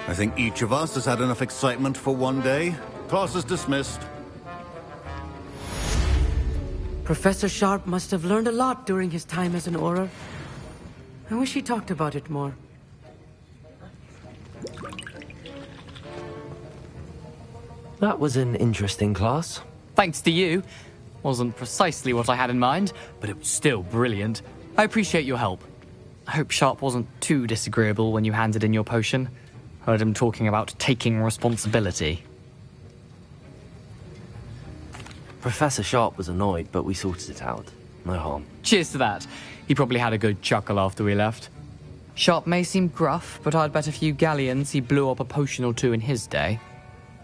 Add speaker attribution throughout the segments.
Speaker 1: I think each of us has had enough excitement for one day. Class is dismissed.
Speaker 2: Professor Sharp must have learned a lot during his time as an Auror. I wish he talked about it more.
Speaker 3: That was an interesting class.
Speaker 4: Thanks to you. Wasn't precisely what I had in mind, but it was still brilliant. I appreciate your help. I hope Sharp wasn't too disagreeable when you handed in your potion. Heard him talking about taking responsibility.
Speaker 3: Professor Sharp was annoyed, but we sorted it out. No harm.
Speaker 4: Cheers to that. He probably had a good chuckle after we left. Sharp may seem gruff, but I'd bet a few galleons he blew up a potion or two in his day.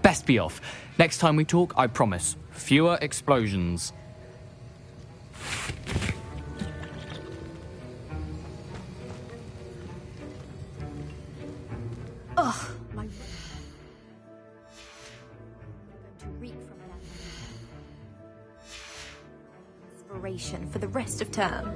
Speaker 4: Best be off. Next time we talk, I promise, fewer explosions.
Speaker 5: Ugh, my... to reap from that inspiration for the rest of term.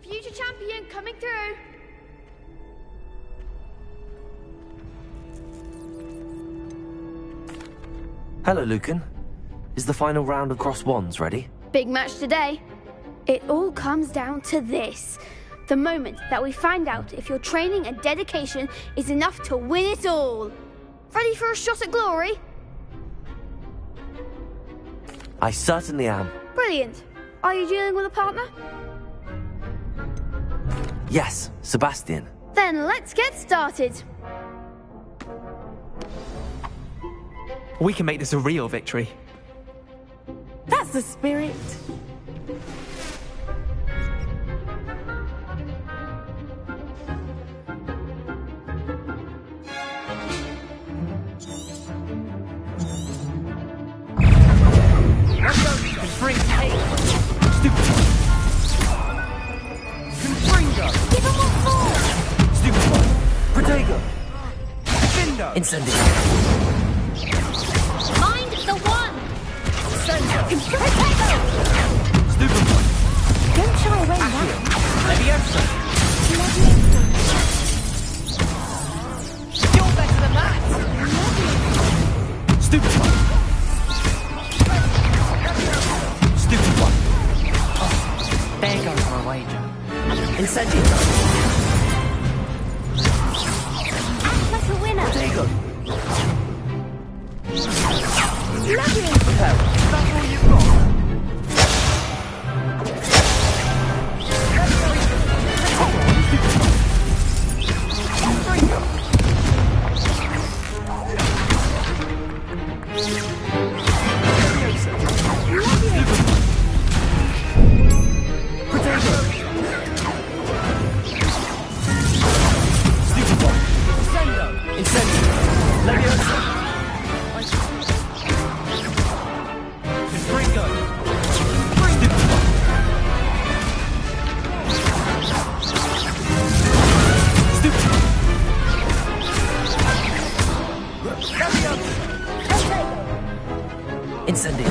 Speaker 6: Future champion coming through.
Speaker 3: Hello, Lucan. Is the final round of Cross Wands ready?
Speaker 6: Big match today. It all comes down to this. The moment that we find out if your training and dedication is enough to win it all. Ready for a shot at glory?
Speaker 3: I certainly am.
Speaker 6: Brilliant. Are you dealing with a partner?
Speaker 3: Yes, Sebastian.
Speaker 6: Then let's get started.
Speaker 7: We can make this a real victory.
Speaker 2: That's the spirit.
Speaker 7: Bring hate. Stupid. Confringo.
Speaker 6: Give him what for!
Speaker 7: Stupid one.
Speaker 3: Protego.
Speaker 7: Findo.
Speaker 3: Incendio.
Speaker 6: Mind the one!
Speaker 7: Sendo.
Speaker 6: Protego!
Speaker 7: Stupid one.
Speaker 6: Don't shy away now.
Speaker 7: Leviosa.
Speaker 6: Leviosa.
Speaker 7: You're better than that. Stupid one. Stupid one. Oh, there goes my wager.
Speaker 3: Incendio.
Speaker 6: Act like a winner.
Speaker 3: Protego.
Speaker 6: Leviosa.
Speaker 3: Prepare.
Speaker 7: That's all you've got.
Speaker 3: Incendio.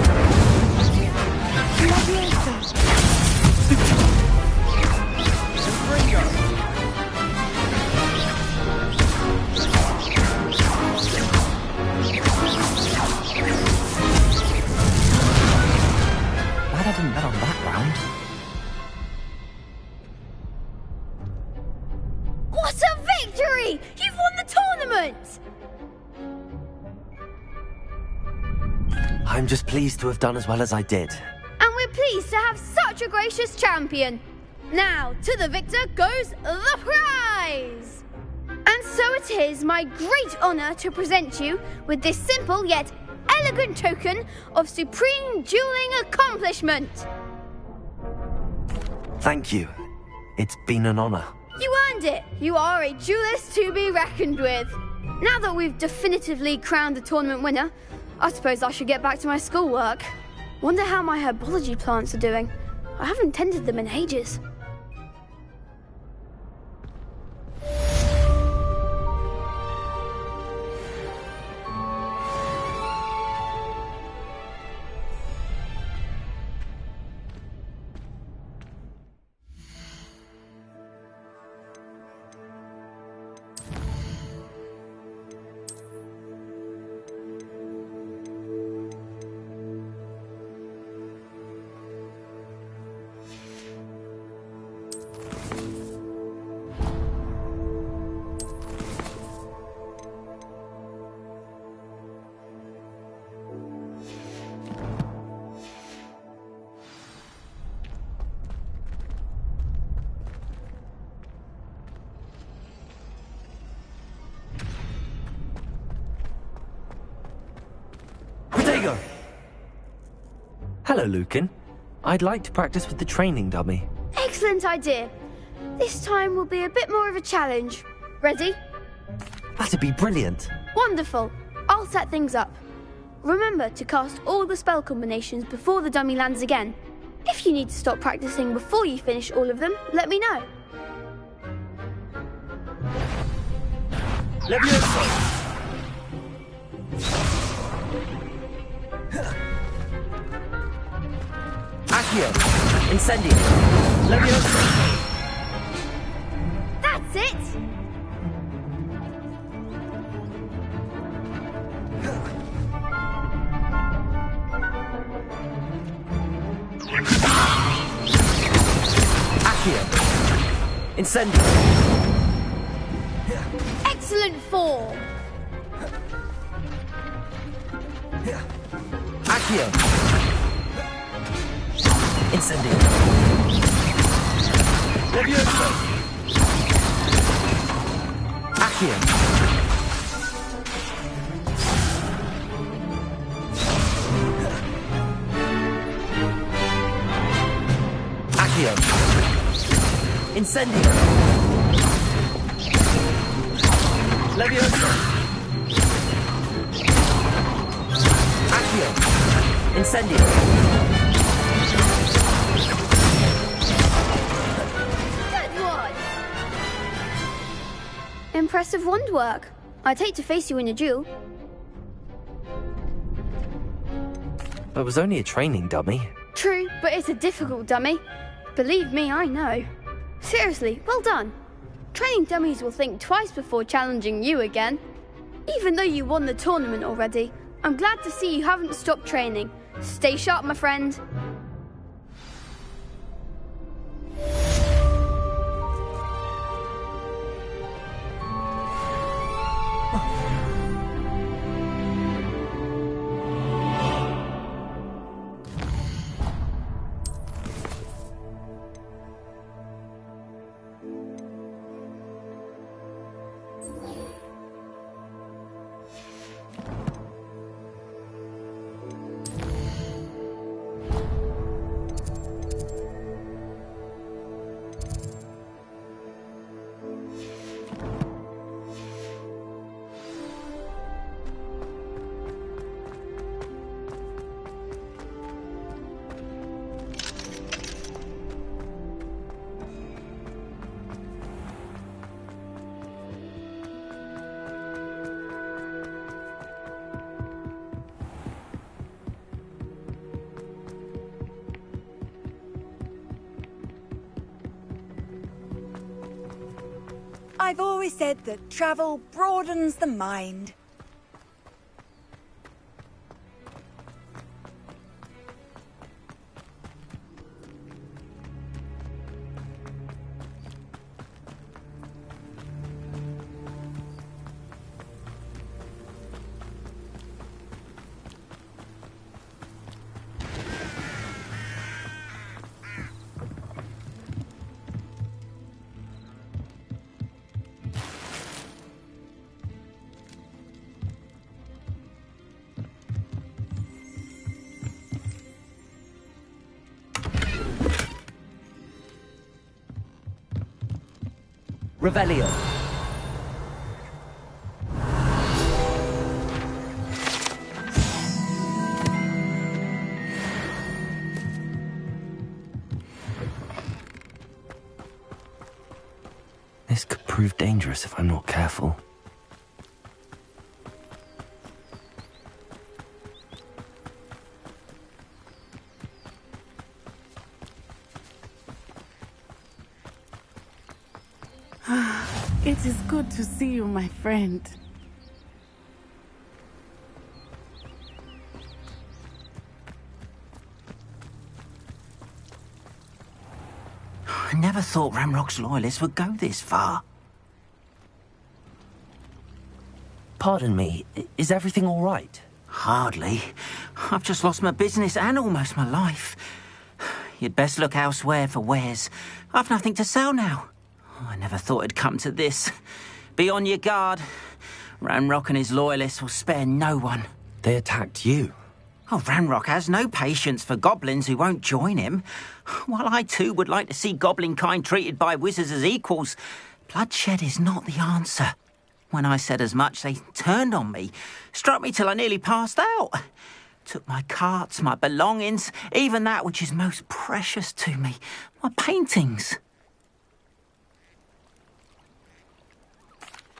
Speaker 4: Glad I didn't bet on that round.
Speaker 6: What a victory! You've won the tournament!
Speaker 3: I'm just pleased to have done as well as I did.
Speaker 6: And we're pleased to have such a gracious champion. Now, to the victor goes the prize! And so it is my great honour to present you with this simple yet elegant token of supreme dueling accomplishment.
Speaker 3: Thank you. It's been an honour.
Speaker 6: You earned it. You are a duelist to be reckoned with. Now that we've definitively crowned the tournament winner, I suppose I should get back to my schoolwork. Wonder how my herbology plants are doing. I haven't tended them in ages.
Speaker 3: Hello, Lucan. I'd like to practice with the training dummy.
Speaker 6: Excellent idea. This time will be a bit more of a challenge. Ready?
Speaker 3: That'd be brilliant.
Speaker 6: Wonderful. I'll set things up. Remember to cast all the spell combinations before the dummy lands again. If you need to stop practicing before you finish all of them, let me know.
Speaker 7: Levioso!
Speaker 3: Accio! Incendio!
Speaker 7: Levioso!
Speaker 6: That's it!
Speaker 3: Accio! Incendio!
Speaker 6: Excellent form!
Speaker 3: Accio! Incendio!
Speaker 7: Levioso!
Speaker 3: Accio! Accio! Incendio!
Speaker 7: Levioso!
Speaker 3: Accio! Incendio!
Speaker 6: Good one! Impressive wand work. I'd hate to face you in a duel.
Speaker 3: It was only a training dummy.
Speaker 6: True, but it's a difficult dummy. Believe me, I know. Seriously, well done. Training dummies will think twice before challenging you again. Even though you won the tournament already, I'm glad to see you haven't stopped training. Stay sharp, my friend.
Speaker 8: I've always said that travel broadens the mind.
Speaker 3: Revelio. This could prove dangerous if I'm not careful.
Speaker 9: It is good to see you, my friend.
Speaker 10: I never thought Ranrock's loyalists would go this far.
Speaker 3: Pardon me, is everything all right?
Speaker 10: Hardly. I've just lost my business and almost my life. You'd best look elsewhere for wares. I've nothing to sell now. I never thought it'd come to this. Be on your guard. Ranrock and his loyalists will spare no one.
Speaker 3: They attacked you.
Speaker 10: Oh, Ranrock has no patience for goblins who won't join him. While I too would like to see goblin kind treated by wizards as equals, bloodshed is not the answer. When I said as much, they turned on me, struck me till I nearly passed out. Took my carts, my belongings, even that which is most precious to me, my paintings.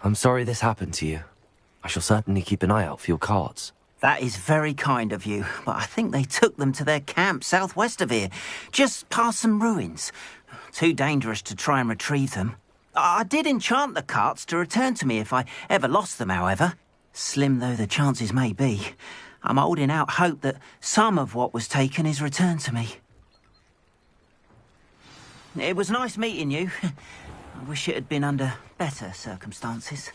Speaker 3: I'm sorry this happened to you. I shall certainly keep an eye out for your carts.
Speaker 10: That is very kind of you, but I think they took them to their camp southwest of here, just past some ruins. Too dangerous to try and retrieve them. I did enchant the carts to return to me if I ever lost them, however. Slim though the chances may be, I'm holding out hope that some of what was taken is returned to me. It was nice meeting you. I wish it had been under better circumstances.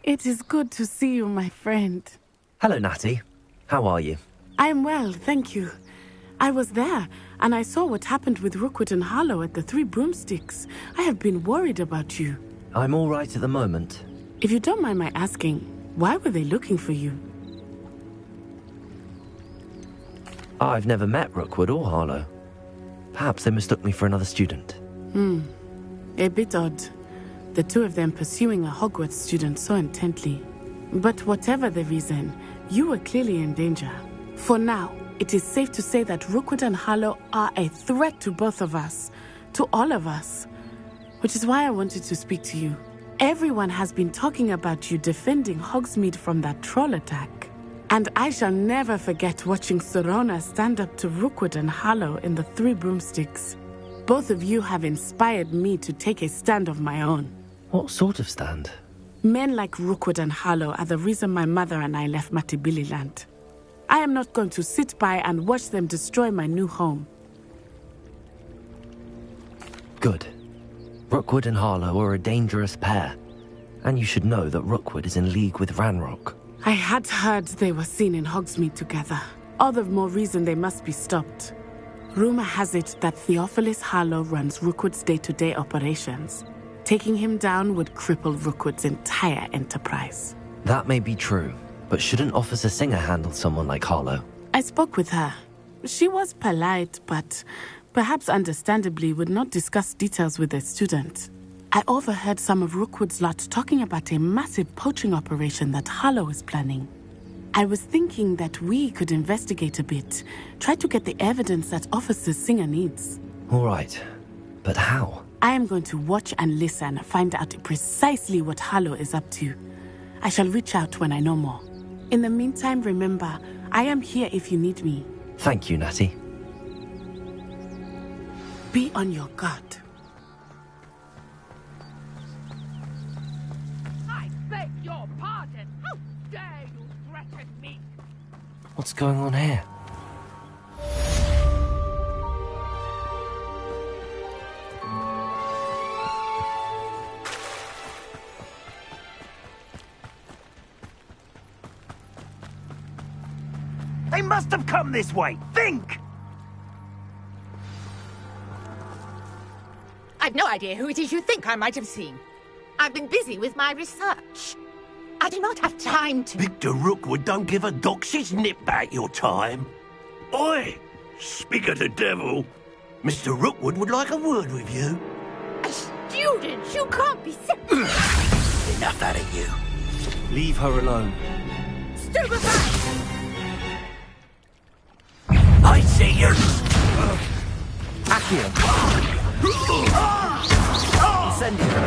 Speaker 9: It is good to see you, my friend.
Speaker 3: Hello, Natty. How are you?
Speaker 9: I am well, thank you. I was there, and I saw what happened with Rookwood and Harlow at the Three Broomsticks. I have been worried about you.
Speaker 3: I'm all right at the moment.
Speaker 9: If you don't mind my asking, why were they looking for you?
Speaker 3: I've never met Rookwood or Harlow. Perhaps they mistook me for another student.
Speaker 9: A bit odd. The two of them pursuing a Hogwarts student so intently. But whatever the reason, you were clearly in danger. For now, it is safe to say that Rookwood and Harlow are a threat to both of us, to all of us. Which is why I wanted to speak to you. Everyone has been talking about you defending Hogsmeade from that troll attack. And I shall never forget watching Sorona stand up to Rookwood and Harlow in the Three Broomsticks. Both of you have inspired me to take a stand of my own.
Speaker 3: What sort of stand?
Speaker 9: Men like Rookwood and Harlow are the reason my mother and I left Matibili-land. I am not going to sit by and watch them destroy my new home.
Speaker 3: Good. Rookwood and Harlow are a dangerous pair. And you should know that Rookwood is in league with Ranrock.
Speaker 9: I had heard they were seen in Hogsmeade together. All the more reason they must be stopped. Rumor has it that Theophilus Harlow runs Rookwood's day-to-day operations. Taking him down would cripple Rookwood's entire enterprise.
Speaker 3: That may be true, but shouldn't Officer Singer handle someone like Harlow?
Speaker 9: I spoke with her. She was polite, but perhaps understandably would not discuss details with a student. I overheard some of Rookwood's lot talking about a massive poaching operation that Harlow is planning. I was thinking that we could investigate a bit, try to get the evidence that Officer Singer needs.
Speaker 3: All right, but how?
Speaker 9: I am going to watch and listen, find out precisely what Harlow is up to. I shall reach out when I know more. In the meantime, remember, I am here if you need me.
Speaker 3: Thank you, Natty.
Speaker 9: Be on your guard.
Speaker 11: I beg your pardon. How dare you threaten me?
Speaker 3: What's going on here?
Speaker 10: They must have come this way. Think!
Speaker 11: I've no idea who it is you think I might have seen. I've been busy with my research.
Speaker 12: I do not have time to...
Speaker 13: Victor Rookwood don't give a doxy's nip about your time. Oi! Speak of the devil. Mr. Rookwood would like a word with you.
Speaker 12: A student? You can't be...
Speaker 13: Enough out of you.
Speaker 3: Leave her alone.
Speaker 12: Stupefy!
Speaker 13: I see you.
Speaker 3: Accio. Incendio.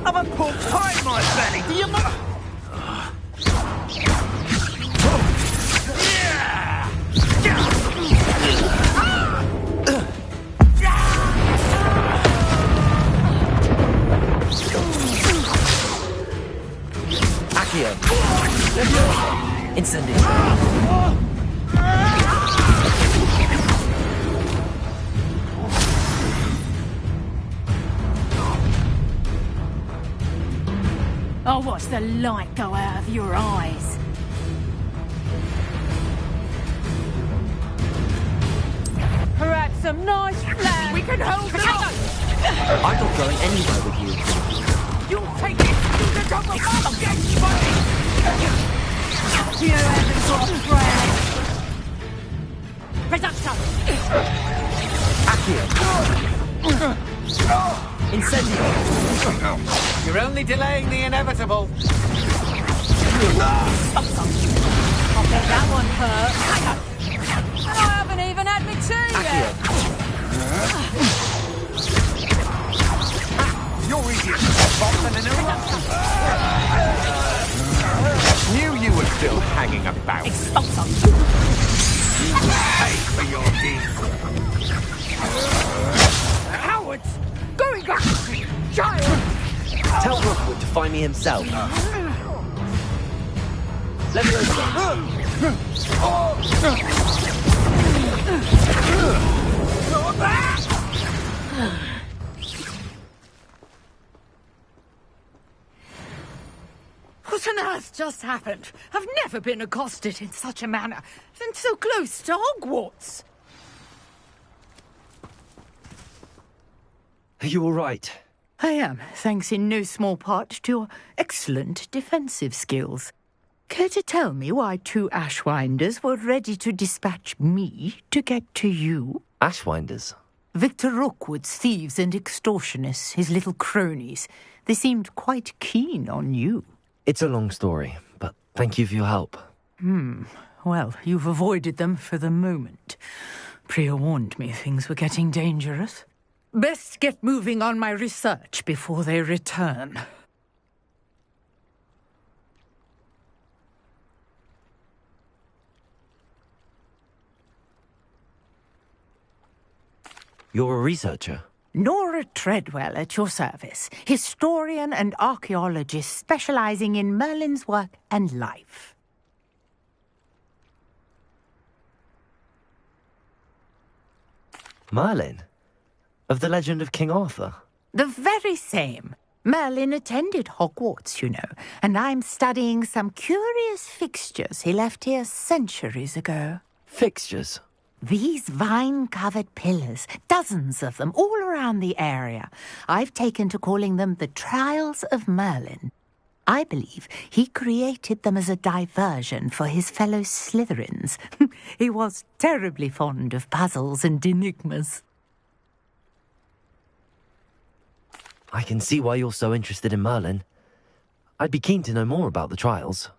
Speaker 13: I'm a pork pie in my belly. Do you mind?
Speaker 3: Accio. Incendio.
Speaker 12: I'll watch the light go out of your eyes. Perhaps some nice flag. We can hold them up.
Speaker 3: I'm not going anywhere with you.
Speaker 11: You'll take it to the top of our gates, buddy!
Speaker 12: You haven't got a friend. Reducto!
Speaker 3: Accio. Incendio.
Speaker 7: You're only delaying the inevitable.
Speaker 12: I'll bet that one hurt. And I haven't even had me tea yet.
Speaker 7: You're easier to spot than an eruption. Knew you were still hanging about.
Speaker 13: You will pay for your deeds.
Speaker 11: Cowards! Going back to the child!
Speaker 3: Tell Rookwood to find me himself. Let me open.
Speaker 2: What on earth just happened? I've never been accosted in such a manner, and so close to Hogwarts.
Speaker 3: Are you all right?
Speaker 2: I am, thanks in no small part to your excellent defensive skills. Care to tell me why two Ashwinders were ready to dispatch me to get to you?
Speaker 3: Ashwinders?
Speaker 2: Victor Rookwood's thieves and extortionists, his little cronies. They seemed quite keen on you.
Speaker 3: It's a long story, but thank you for your help.
Speaker 2: Well, you've avoided them for the moment. Priya warned me things were getting dangerous. Best get moving on my research before they return.
Speaker 3: You're a researcher?
Speaker 2: Nora Treadwell at your service, historian and archaeologist specializing in Merlin's work and life.
Speaker 3: Merlin? Of the legend of King Arthur?
Speaker 2: The very same. Merlin attended Hogwarts, you know, and I'm studying some curious fixtures he left here centuries ago.
Speaker 3: Fixtures?
Speaker 2: These vine-covered pillars, dozens of them, all around the area. I've taken to calling them the Trials of Merlin. I believe he created them as a diversion for his fellow Slytherins. He was terribly fond of puzzles and enigmas.
Speaker 3: I can see why you're so interested in Merlin. I'd be keen to know more about the trials.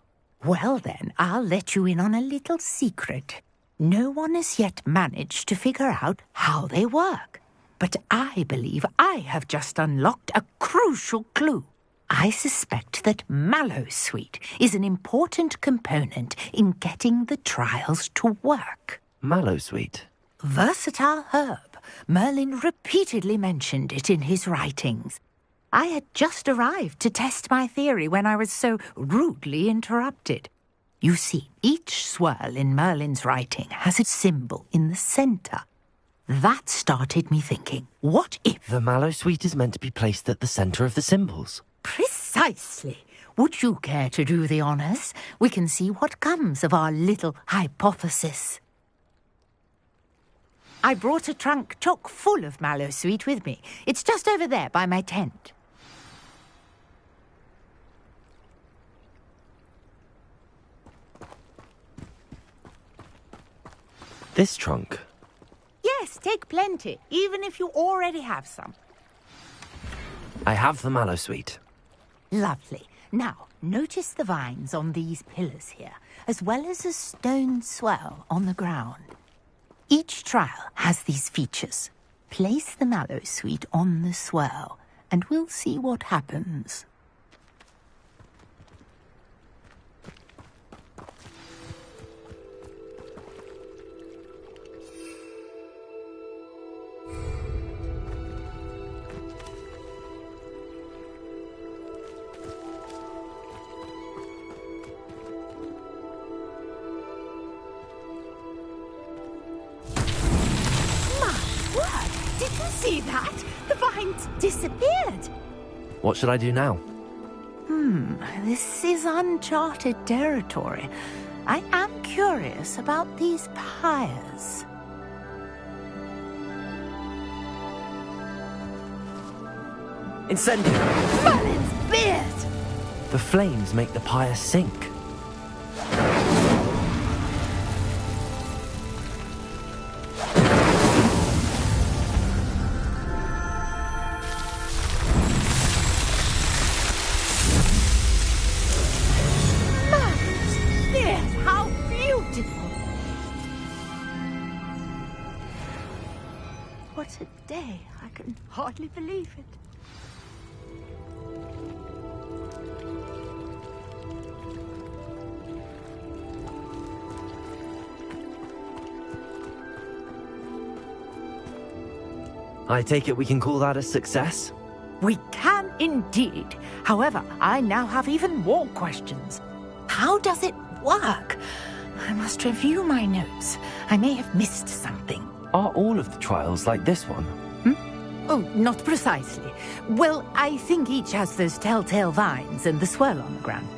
Speaker 2: Well then, I'll let you in on a little secret. No one has yet managed to figure out how they work. But I believe I have just unlocked a crucial clue. I suspect that Mallowsweet is an important component in getting the trials to work.
Speaker 3: Mallowsweet?
Speaker 2: Versatile herb. Merlin repeatedly mentioned it in his writings. I had just arrived to test my theory when I was so rudely interrupted. You see, each swirl in Merlin's writing has a symbol in the centre. That started me thinking, what if...
Speaker 3: The Mallowsweet is meant to be placed at the centre of the symbols.
Speaker 2: Precisely. Would you care to do the honours? We can see what comes of our little hypothesis. I brought a trunk chock full of Mallowsweet with me. It's just over there by my tent.
Speaker 3: This trunk?
Speaker 2: Yes, take plenty, even if you already have some.
Speaker 3: I have the mallow sweet.
Speaker 2: Lovely. Now, notice the vines on these pillars here, as well as a stone swell on the ground. Each trial has these features. Place the mallow sweet on the swell, and we'll see what happens. Did you see that? The vines disappeared.
Speaker 3: What should I do now?
Speaker 2: This is uncharted territory. I am curious about these pyres.
Speaker 3: Incendiary!
Speaker 2: Merlin's beard!
Speaker 3: The flames make the pyre sink.
Speaker 2: What a day. I can hardly believe it.
Speaker 3: I take it we can call that a success?
Speaker 2: We can indeed. However, I now have even more questions. How does it work? I must review my notes. I may have missed something.
Speaker 3: Are all of the trials like this one?
Speaker 2: Oh, not precisely. Well, I think each has those telltale vines and the swirl on the ground.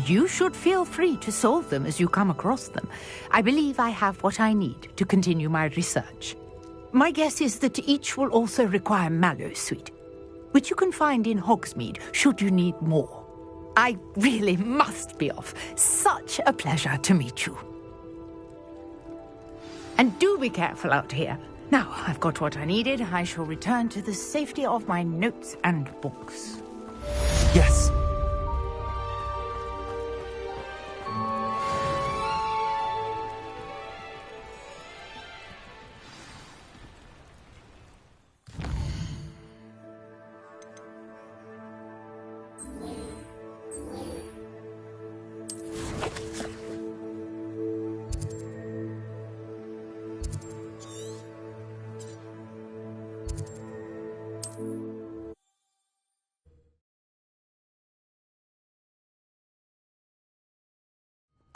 Speaker 2: You should feel free to solve them as you come across them. I believe I have what I need to continue my research. My guess is that each will also require mallow sweet, which you can find in Hogsmeade should you need more. I really must be off. Such a pleasure to meet you. And do be careful out here. Now, I've got what I needed. I shall return to the safety of my notes and books.
Speaker 3: Yes.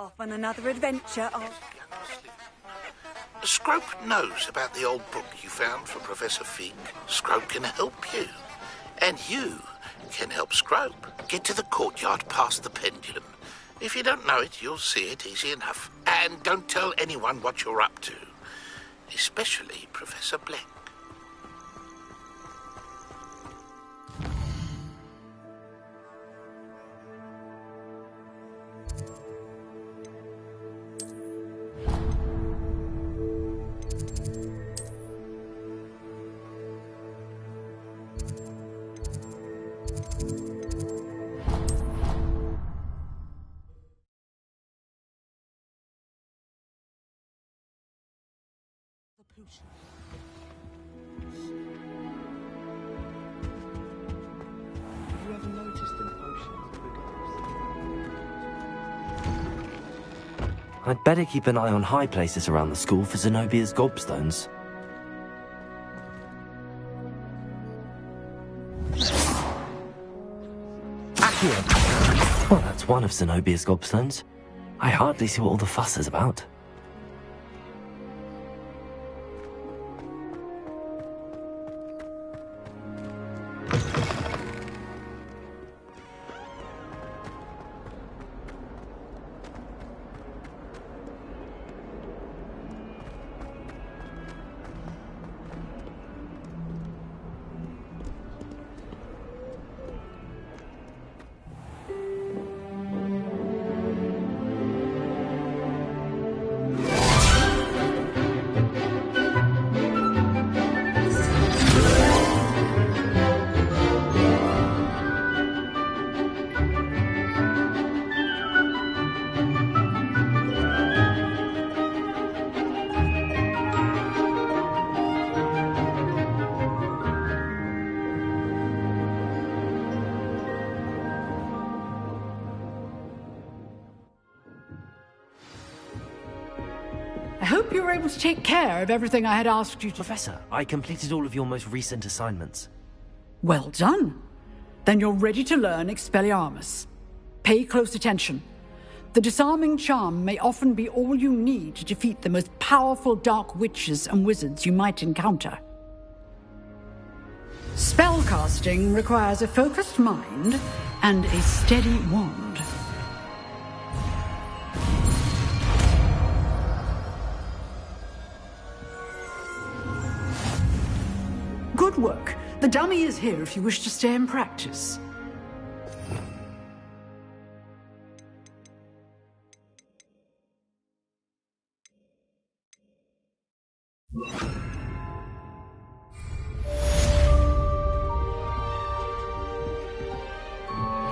Speaker 8: Off on another adventure.
Speaker 14: Scrope knows about the old book you found for Professor Fig. Scrope can help you. And you can help Scrope. Get to the courtyard past the pendulum. If you don't know it, you'll see it easy enough. And don't tell anyone what you're up to. Especially Professor Black.
Speaker 3: Have you ever noticed an ocean of the ghosts? I'd better keep an eye on high places around the school for Zenobia's gobstones. Accio! Well, that's one of Zenobia's gobstones. I hardly see what all the fuss is about.
Speaker 15: hope you were able to take care of everything I had asked you to.
Speaker 3: Professor, I completed all of your most recent assignments.
Speaker 15: Well done. Then you're ready to learn Expelliarmus. Pay close attention. The disarming charm may often be all you need to defeat the most powerful dark witches and wizards you might encounter. Spellcasting requires a focused mind and a steady wand. Good work. The dummy is here if you wish to stay and practice.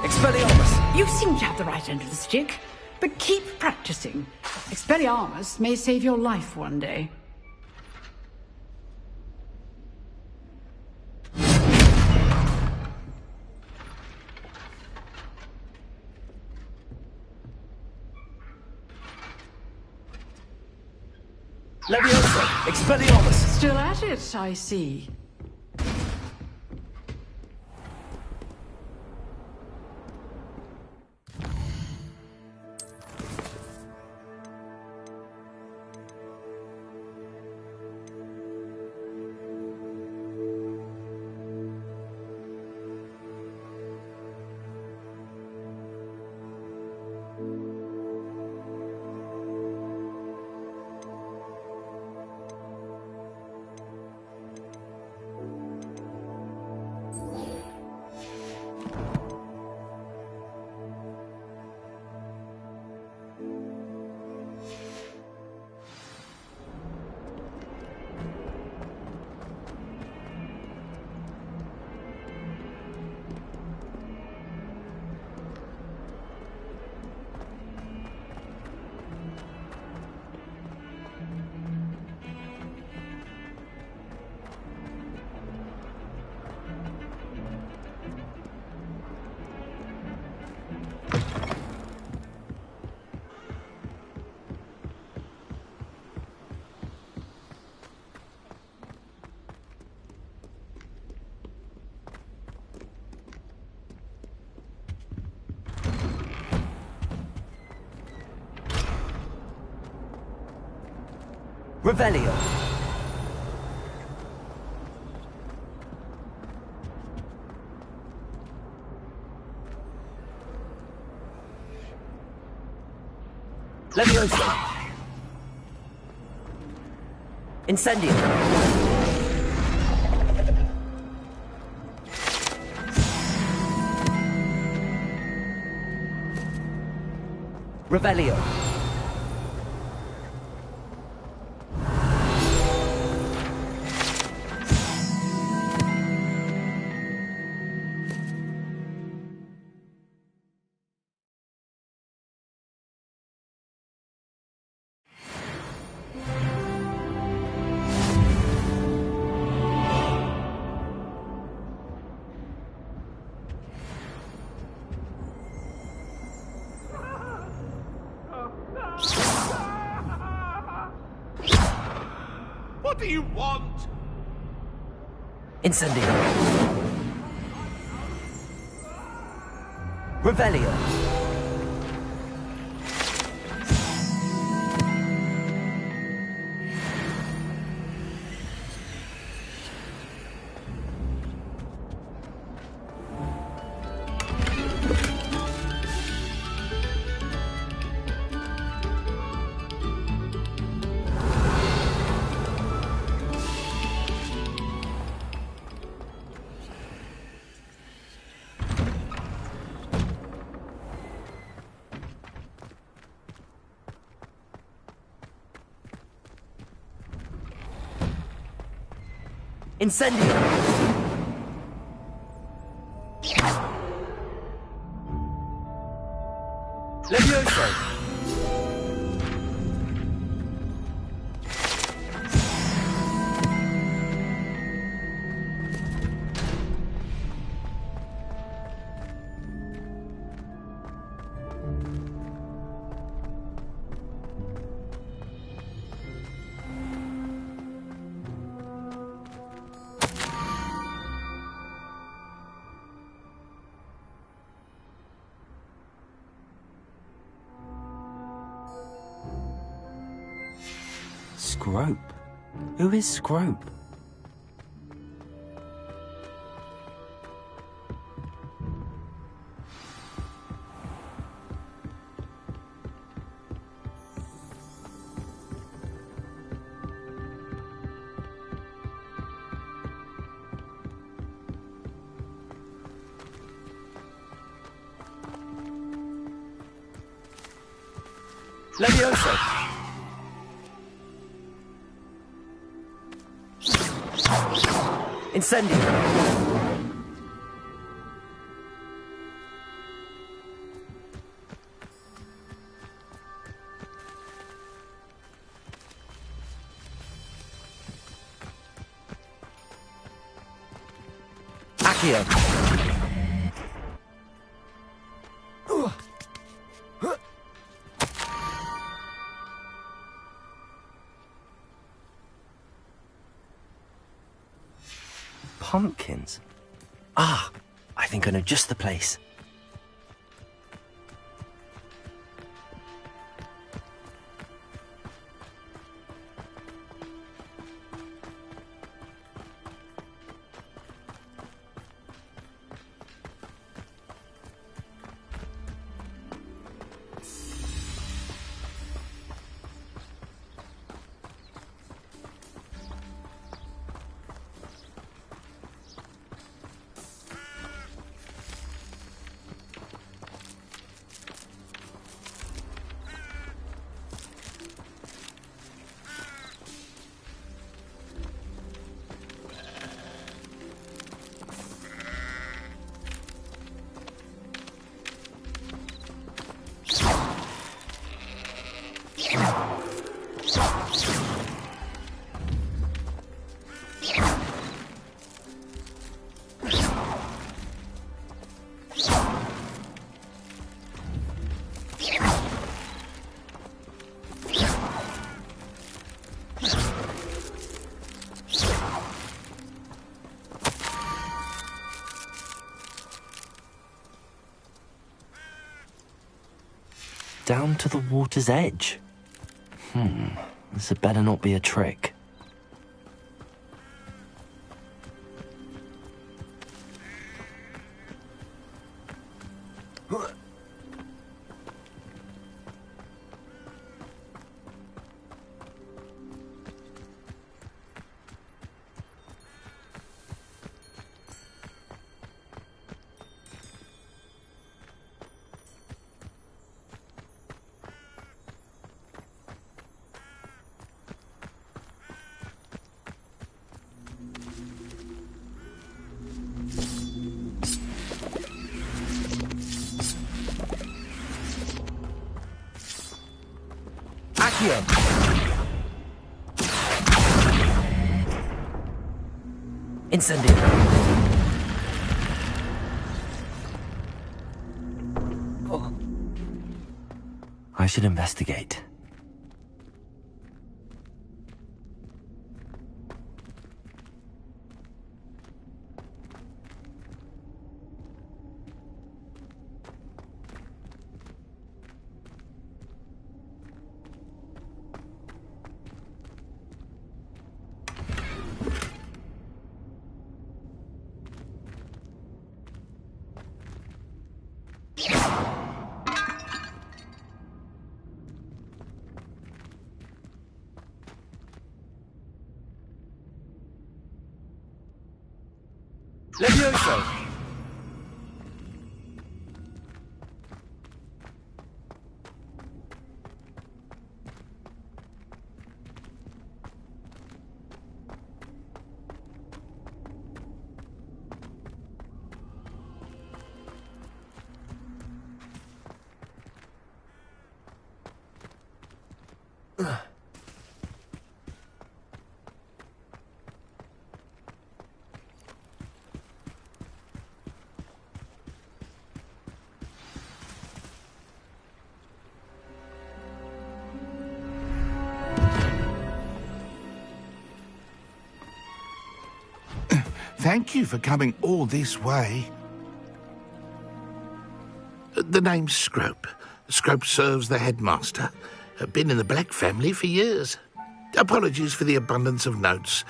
Speaker 3: Expelliarmus!
Speaker 15: You seem to have the right end of the stick, but keep practicing. Expelliarmus may save your life one day.
Speaker 3: Leviosa! Expelliarmus!
Speaker 15: Still at it, I see.
Speaker 3: Revelio. Leviosa. Incendio. Revelio.
Speaker 11: What do you want?
Speaker 3: Incendio. Revelio. Incendio! Levioso! Scrope? Who is Scrope?
Speaker 7: Levioso! Incendio! Accio!
Speaker 3: Pumpkins? Ah, I think I know just the place. Down to the water's edge. This had better not be a trick.
Speaker 7: Incendio!
Speaker 3: I should investigate.
Speaker 7: Levioso!
Speaker 14: Thank you for coming all this way. The name's Scrope. Scrope serves the headmaster. Been in the Black family for years. Apologies for the abundance of notes.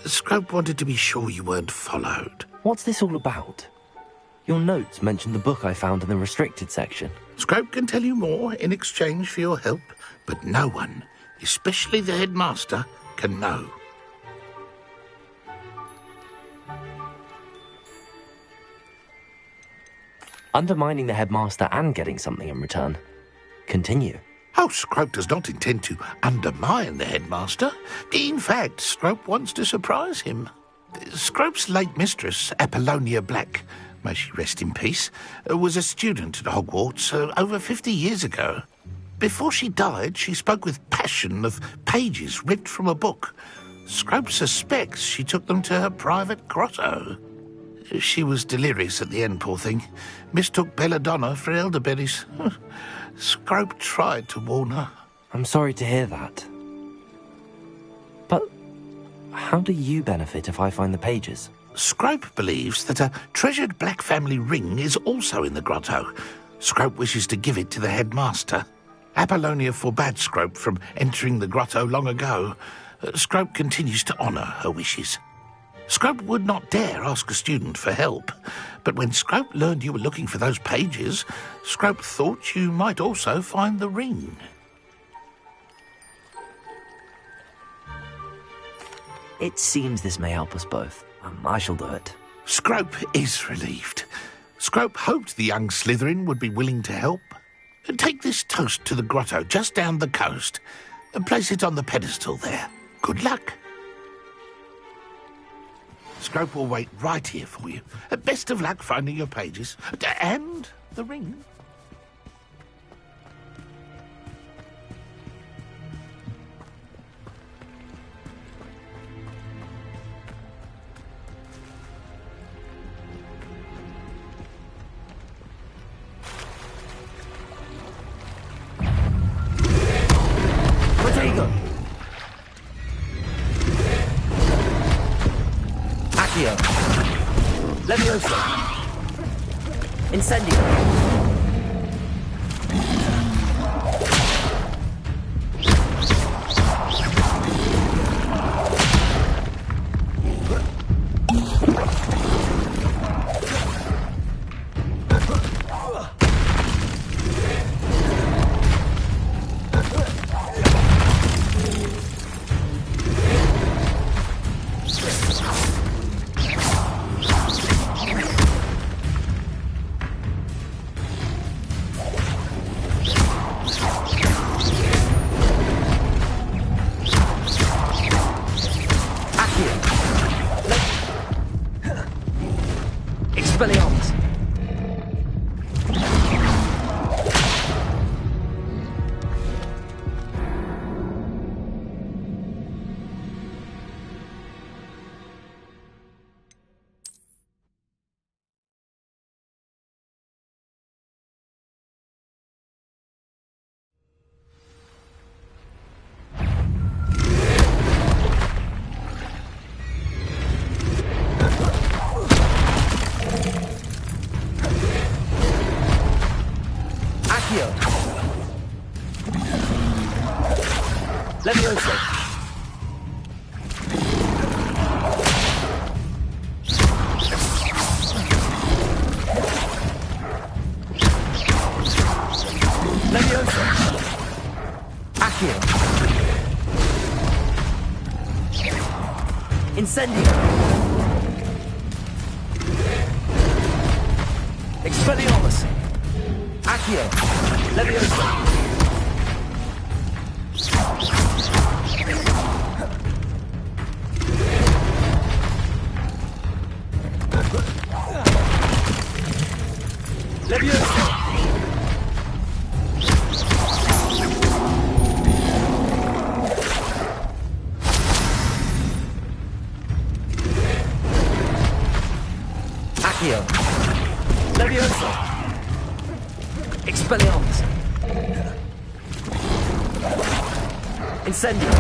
Speaker 14: Scrope wanted to be sure you weren't followed.
Speaker 3: What's this all about? Your notes mentioned the book I found in the restricted section.
Speaker 14: Scrope can tell you more in exchange for your help, but no one, especially the headmaster, can know.
Speaker 3: Undermining the headmaster and getting something in return. Continue.
Speaker 14: Oh, Scrope does not intend to undermine the headmaster. In fact, Scrope wants to surprise him. Scrope's late mistress, Apollonia Black, may she rest in peace, was a student at Hogwarts over 50 years ago. Before she died, she spoke with passion of pages ripped from a book. Scrope suspects she took them to her private grotto. She was delirious at the end, poor thing. Mistook belladonna for elderberries. Scrope tried to warn her.
Speaker 3: I'm sorry to hear that. But how do you benefit if I find the pages?
Speaker 14: Scrope believes that a treasured Black family ring is also in the grotto. Scrope wishes to give it to the headmaster. Apollonia forbade Scrope from entering the grotto long ago. Scrope continues to honour her wishes. Scrope would not dare ask a student for help, but when Scrope learned you were looking for those pages, Scrope thought you might also find the ring.
Speaker 3: It seems this may help us both. I shall do it.
Speaker 14: Scrope is relieved. Scrope hoped the young Slytherin would be willing to help. Take this toast to the grotto just down the coast and place it on the pedestal there. Good luck. Scrope will wait right here for you. Best of luck finding your pages. And the ring.
Speaker 3: Protego! Accio! Levioso! Incendio! Expelliarmus! Levioso! Levioso! Accio! Incendio! Expelliarmus! Accio! Levioso! Levioso! Accio! Levioso! Expelliarmus! Incendio!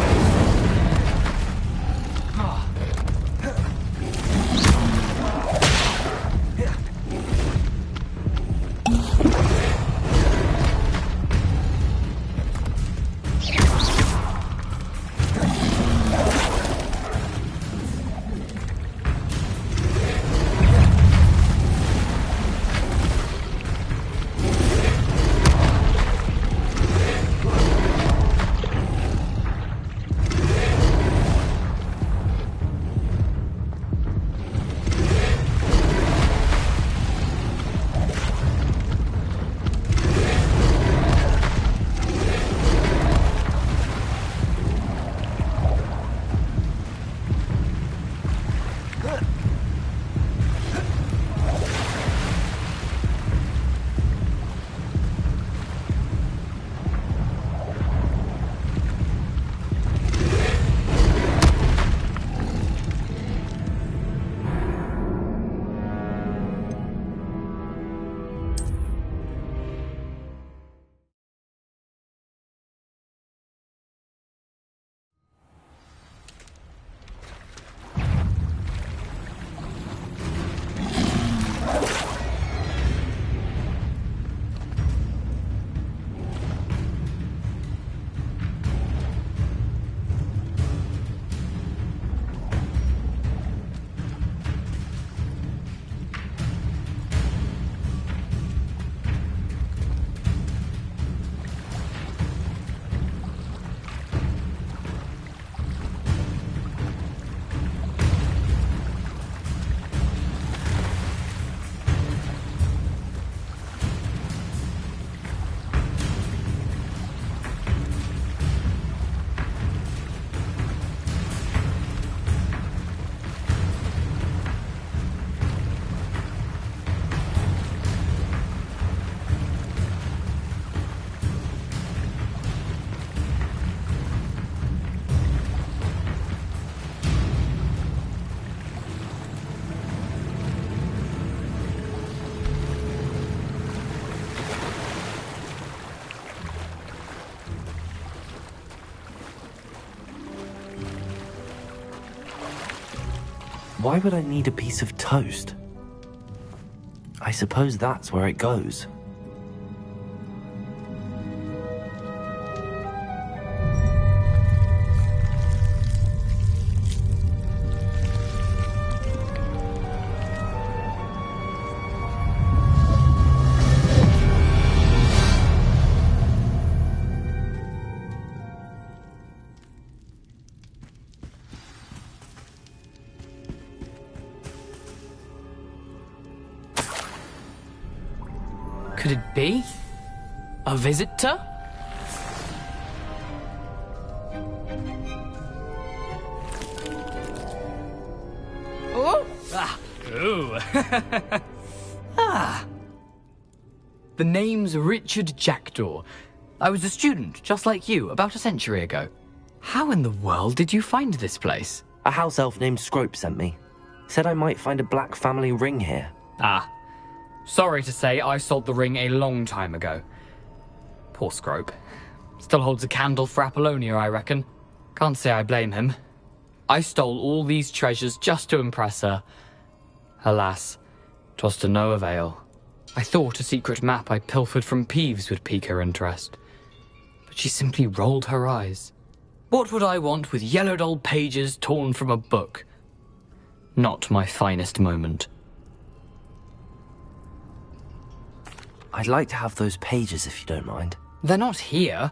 Speaker 3: Why would I need a piece of toast? I suppose that's where it goes.
Speaker 4: Could it be? A visitor? Oh! Ah! Ooh! Ah! The name's Richard Jackdaw. I was a student, just like you, about a century ago. How in the world did you find this place?
Speaker 3: A house elf named Scrope sent me. Said I might find a black family ring here.
Speaker 4: Ah. Sorry to say, I sold the ring a long time ago. Poor Scrope. Still holds a candle for Apollonia, I reckon. Can't say I blame him. I stole all these treasures just to impress her. Alas, 'twas to no avail. I thought a secret map I pilfered from Peeves would pique her interest. But she simply rolled her eyes. What would I want with yellowed old pages torn from a book? Not my finest moment.
Speaker 3: I'd like to have those pages if you don't mind.
Speaker 4: They're not here.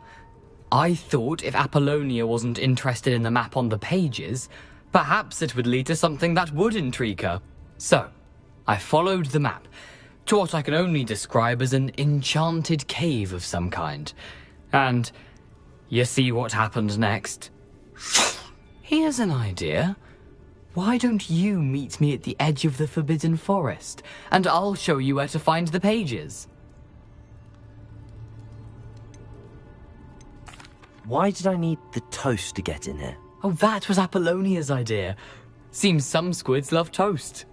Speaker 4: I thought if Apollonia wasn't interested in the map on the pages, perhaps it would lead to something that would intrigue her. So, I followed the map to what I can only describe as an enchanted cave of some kind. And you see what happened next? Here's an idea. Why don't you meet me at the edge of the Forbidden Forest, and I'll show you where to find the pages.
Speaker 3: Why did I need the toast to get in here?
Speaker 4: Oh, that was Apollonia's idea. Seems some squids love toast.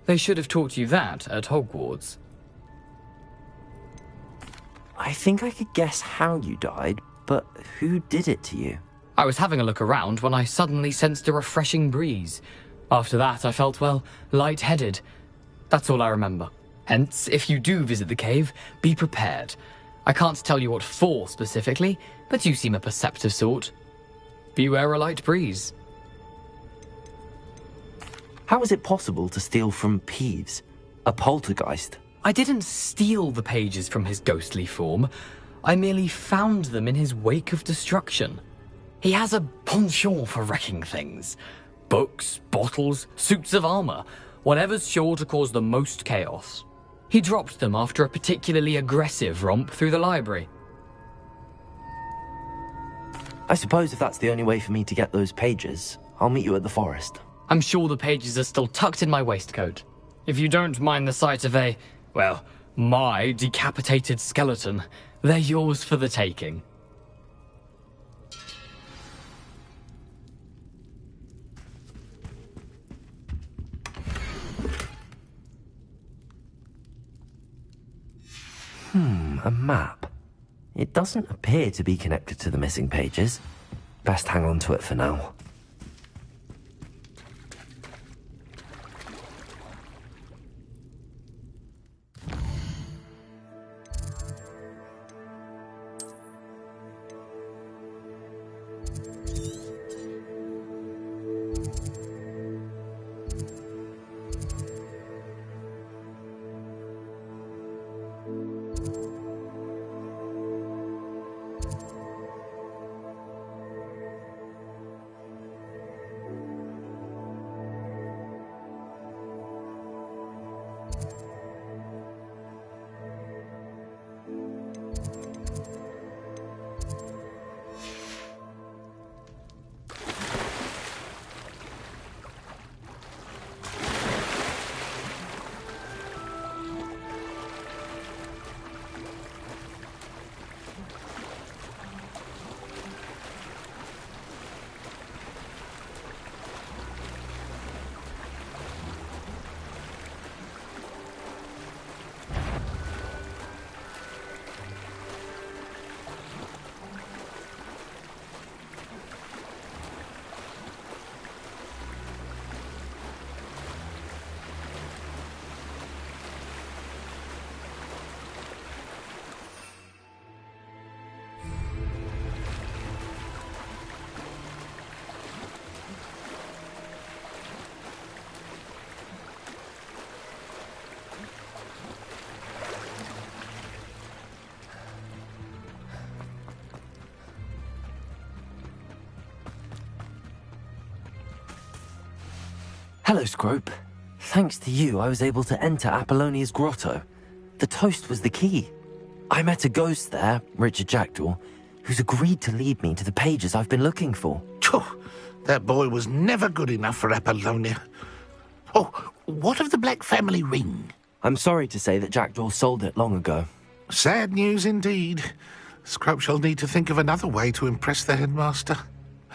Speaker 4: They should have taught you that at Hogwarts.
Speaker 3: I think I could guess how you died, but who did it to you?
Speaker 4: I was having a look around when I suddenly sensed a refreshing breeze. After that, I felt, well, lightheaded. That's all I remember. Hence, if you do visit the cave, be prepared. I can't tell you what for specifically, but you seem a perceptive sort. Beware a light breeze.
Speaker 3: How is it possible to steal from Peeves, a poltergeist?
Speaker 4: I didn't steal the pages from his ghostly form. I merely found them in his wake of destruction. He has a penchant for wrecking things. Books, bottles, suits of armor, whatever's sure to cause the most chaos. He dropped them after a particularly aggressive romp through the library.
Speaker 3: I suppose if that's the only way for me to get those pages, I'll meet you at the forest.
Speaker 4: I'm sure the pages are still tucked in my waistcoat. If you don't mind the sight of my decapitated skeleton, they're yours for the taking.
Speaker 3: A map. It doesn't appear to be connected to the missing pages. Best hang on to it for now. Hello, Scrope. Thanks to you, I was able to enter Apollonia's grotto. The toast was the key. I met a ghost there, Richard Jackdaw, who's agreed to lead me to the pages I've been looking for.
Speaker 14: That boy was never good enough for Apollonia. Oh, what of the Black family ring?
Speaker 3: I'm sorry to say that Jackdaw sold it long ago.
Speaker 14: Sad news indeed. Scrope shall need to think of another way to impress the headmaster.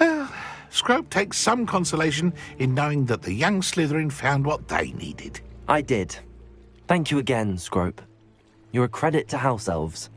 Speaker 14: Well, Scrope takes some consolation in knowing that the young Slytherin found what they needed.
Speaker 3: I did. Thank you again, Scrope. You're a credit to House Elves.